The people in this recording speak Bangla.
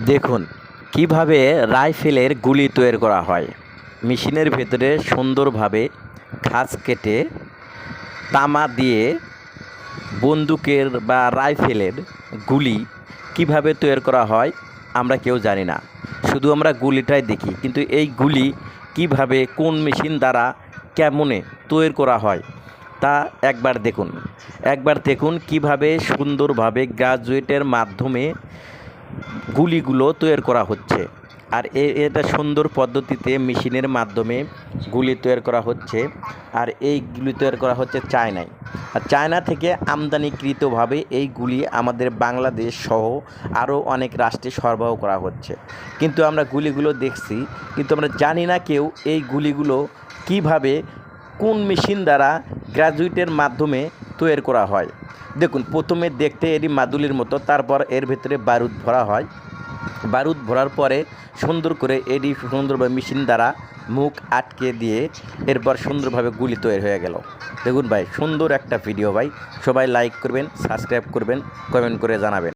দেখুন কিভাবে রাইফেলের গুলি তৈরি করা হয়। মেশিনের ভেতরে সুন্দরভাবে খাঁজ কেটে তামা দিয়ে বন্দুকের বা রাইফেলের গুলি কিভাবে তৈরি করা হয় আমরা কেউ জানি না, শুধু আমরা গুলিটাই দেখি, কিন্তু এই গুলি কিভাবে কোন মেশিন দ্বারা কেমনে তৈরি করা হয় তা একবার দেখুন কিভাবে সুন্দরভাবে গ্রাজুয়েটের মাধ্যমে গুলিগুলো তৈরি করা হচ্ছে। আর এটা সুন্দর পদ্ধতিতে মেশিনের মাধ্যমে গুলি তৈরি করা হচ্ছে। আর এই গুলি তৈরি করা হচ্ছে চায়নায়, আর চায়না থেকে আমদানিকৃতভাবে এই গুলি আমাদের বাংলাদেশ সহ আরও অনেক রাষ্ট্রে সরবরাহ করা হচ্ছে। কিন্তু আমরা গুলিগুলো দেখছি, কিন্তু আমরা জানি না কেউ এই গুলিগুলো কিভাবে কোন মেশিন দ্বারা গ্র্যাজুয়েটের মাধ্যমে তৈরি করা হয়। দেখুন প্রথমে দেখতে এরই মাদুলির মতো, তারপর এর ভেতরে বারুদ ভরা হয়। বারুদ ভরার পরে সুন্দর করে এডি সুন্দরভাবে মেশিন দ্বারা মুখ আটকে দিয়ে এরপর সুন্দরভাবে গুলি তৈরি হয়ে গেল। দেখুন ভাই, সুন্দর একটা ভিডিও ভাই, সবাই লাইক করবেন, সাবস্ক্রাইব করবেন, কমেন্ট করে জানাবেন।